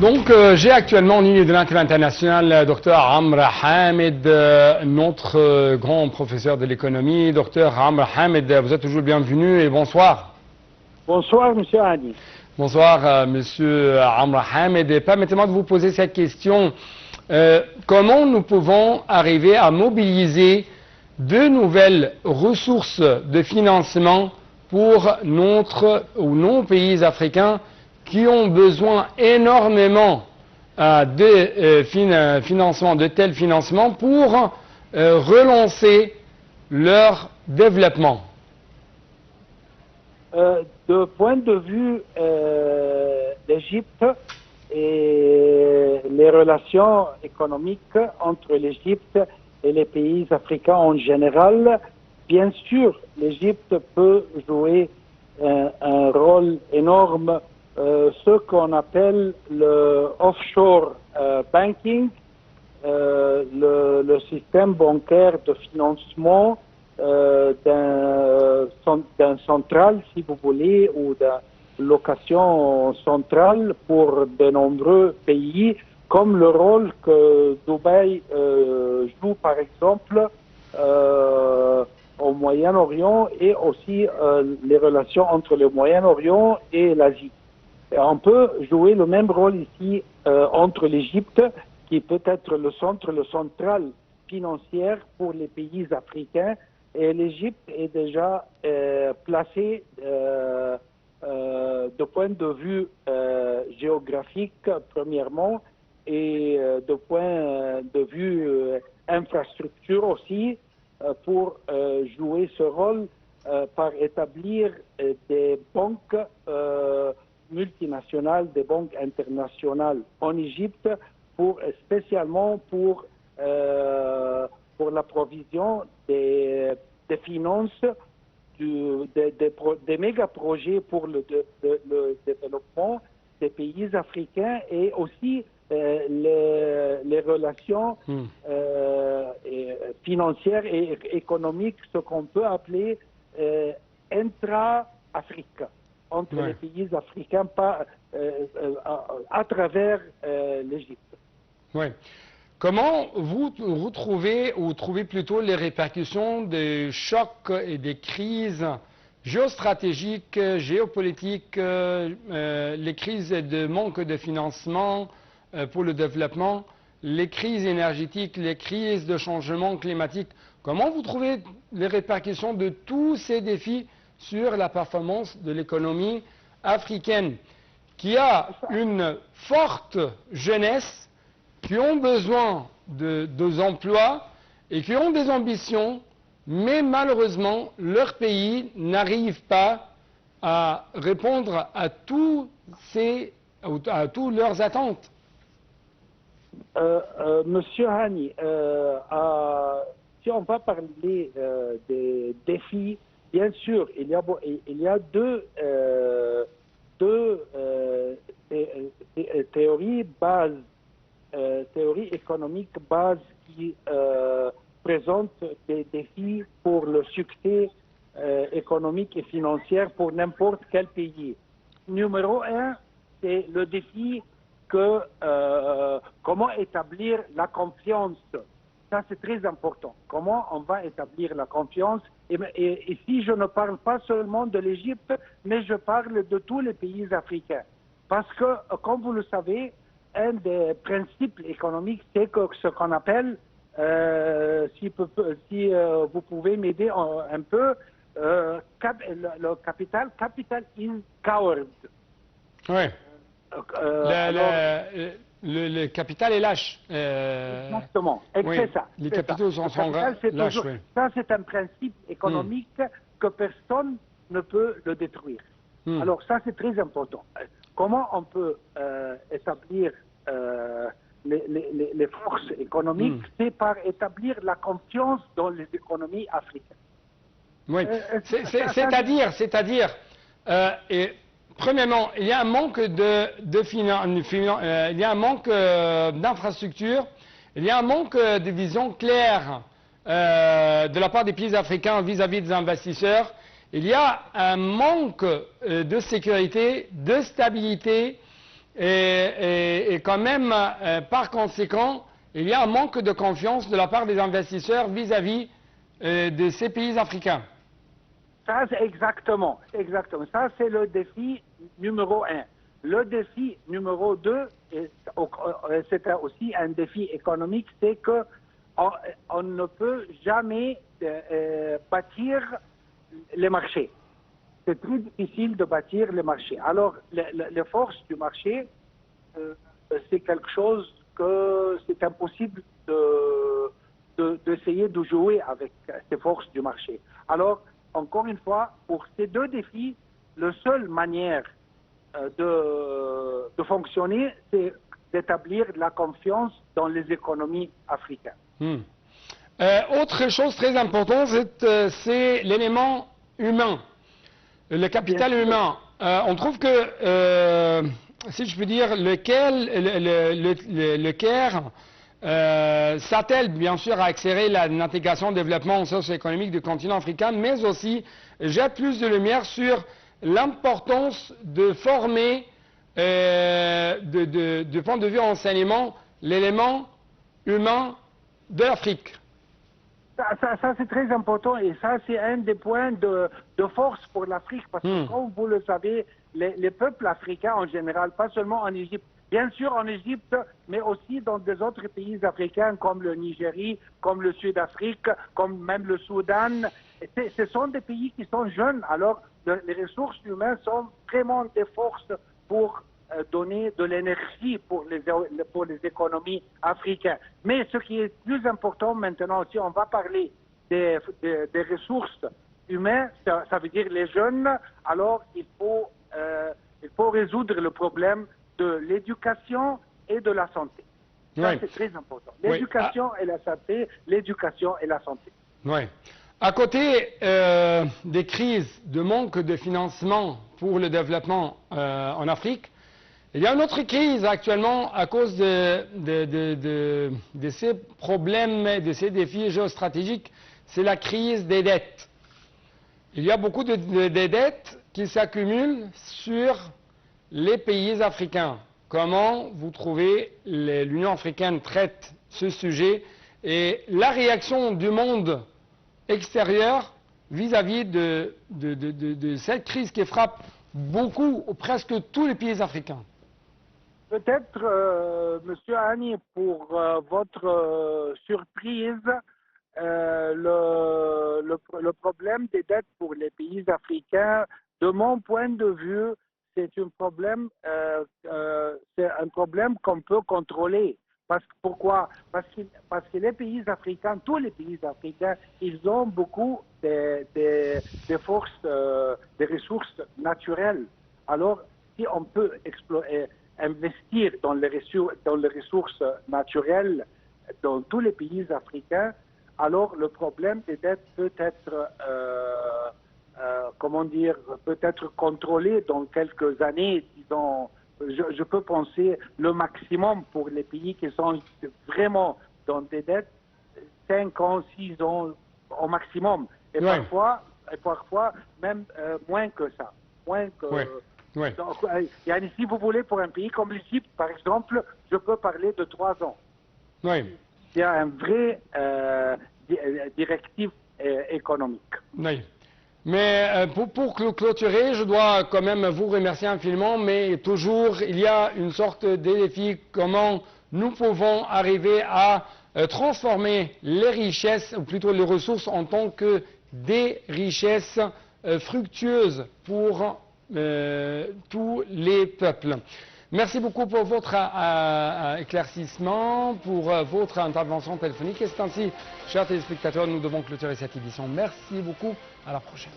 Donc, j'ai actuellement en ligne de l'Inter international Dr Amr Hamed, notre grand professeur de l'économie. Dr Amr Hamed, vous êtes toujours bienvenu et bonsoir. Bonsoir, Monsieur Hadi. Bonsoir, Monsieur Amr Hamed. Et permettez-moi de vous poser cette question. Comment nous pouvons arriver à mobiliser de nouvelles ressources de financement pour nos pays africains qui ont besoin énormément de tels financements pour relancer leur développement? De point de vue d'Égypte et les relations économiques entre l'Égypte et les pays africains en général, bien sûr, l'Égypte peut jouer un rôle énorme. Ce qu'on appelle le offshore banking, le système bancaire de financement d'un central, si vous voulez, ou d'une location centrale pour de nombreux pays, comme le rôle que Dubaï joue, par exemple, au Moyen-Orient, et aussi les relations entre le Moyen-Orient et l'Asie. On peut jouer le même rôle ici entre l'Égypte, qui peut être le central financier pour les pays africains, et l'Égypte est déjà placée de point de vue géographique, premièrement, et de point de vue infrastructure aussi, pour jouer ce rôle par établir des banques multinationales, des banques internationales en Égypte, spécialement pour la provision des finances, des méga-projets pour le développement des pays africains, et aussi les relations financières et économiques, ce qu'on peut appeler intra-Afrique, entre les pays africains, à travers l'Égypte. Oui. Comment vous trouvez, ou trouvez plutôt les répercussions des chocs et des crises géostratégiques, géopolitiques, les crises de manque de financement pour le développement, les crises énergétiques, les crises de changement climatique? Comment vous trouvez les répercussions de tous ces défis sur la performance de l'économie africaine, qui a une forte jeunesse, qui ont besoin de emplois et qui ont des ambitions, mais malheureusement, leur pays n'arrive pas à répondre à toutes leurs attentes? Monsieur Hani, si on va parler des défis, bien sûr, il y a deux théories bases, théorie économique base, qui présente des défis pour le succès économique et financier pour n'importe quel pays. Numéro un, c'est le défi comment établir la confiance. Ça, c'est très important. Comment on va établir la confiance? Et ici, je ne parle pas seulement de l'Égypte, mais je parle de tous les pays africains. Parce que, comme vous le savez, un des principes économiques, c'est ce qu'on appelle, si vous pouvez m'aider un peu, le capital empowered. Oui. Le capital est lâche. Exactement, oui, c'est ça. Les capitaux sont lâches. Oui. Ça, c'est un principe économique que personne ne peut le détruire. Alors ça, c'est très important. Comment on peut établir les forces économiques? C'est par établir la confiance dans les économies africaines. Oui, c'est-à-dire, premièrement, il y a un manque il y a un manque d'infrastructures, il y a un manque de vision claire de la part des pays africains vis-à-vis des investisseurs. Il y a un manque de sécurité, de stabilité et quand même, par conséquent, il y a un manque de confiance de la part des investisseurs vis-à-vis de ces pays africains. Ça, c'est exactement. Ça, c'est le défi numéro 1. Le défi numéro 2, c'est aussi un défi économique, c'est que on ne peut jamais bâtir les marchés. C'est très difficile de bâtir les marchés. Alors, les forces du marché, c'est quelque chose que c'est impossible d'essayer de jouer avec ces forces du marché. Alors, encore une fois, pour ces deux défis, la seule manière de fonctionner, c'est d'établir de la confiance dans les économies africaines. Autre chose très importante, c'est l'élément humain, le capital humain. On trouve que, si je peux dire, le Caire s'attelle bien sûr à accélérer l'intégration et le développement socio-économique du continent africain, mais aussi jette plus de lumière sur l'importance de former, du point de vue enseignement, l'élément humain de l'Afrique. Ça c'est très important et ça, c'est un des points de force pour l'Afrique parce que, comme vous le savez, les peuples africains en général, pas seulement en Égypte, bien sûr en Égypte, mais aussi dans des autres pays africains comme le Nigeria, comme le Sud-Afrique, comme même le Soudan. Ce sont des pays qui sont jeunes, alors les ressources humaines sont vraiment des forces pour donner de l'énergie pour les économies africaines. Mais ce qui est plus important maintenant, si on va parler des ressources humaines, ça veut dire les jeunes, alors il faut résoudre le problème de l'éducation et de la santé. Ça, c'est très important. L'éducation et la santé, l'éducation et la santé. Oui. À côté des crises de manque de financement pour le développement en Afrique, il y a une autre crise actuellement à cause de ces problèmes, de ces défis géostratégiques, c'est la crise des dettes. Il y a beaucoup de dettes qui s'accumulent sur les pays africains. Comment vous trouvez l'Union africaine traite ce sujet et la réaction du monde extérieur vis-à-vis de cette crise qui frappe beaucoup, ou presque tous les pays africains? Peut-être, Monsieur Hani, pour votre surprise, le problème des dettes pour les pays africains, de mon point de vue, c'est un problème qu'on peut contrôler. Pourquoi? Parce que les pays africains, tous les pays africains, ils ont beaucoup de forces, des ressources naturelles. Alors, si on peut investir dans les ressources naturelles dans tous les pays africains, alors le problème des dettes peut être, peut être contrôlé dans quelques années, disons. Je peux penser le maximum pour les pays qui sont vraiment dans des dettes, 5 ans, 6 ans au maximum. Et parfois même moins que ça. Donc, si vous voulez, pour un pays comme l'Égypte, par exemple, je peux parler de 3 ans. Il y a un vrai directive économique. Mais pour clôturer, je dois quand même vous remercier infiniment, mais toujours il y a une sorte de défi, comment nous pouvons arriver à transformer les richesses, ou plutôt les ressources, en tant que des richesses fructueuses pour tous les peuples. Merci beaucoup pour votre éclaircissement, pour votre intervention téléphonique. Et c'est ainsi, chers téléspectateurs, nous devons clôturer cette édition. Merci beaucoup. À la prochaine.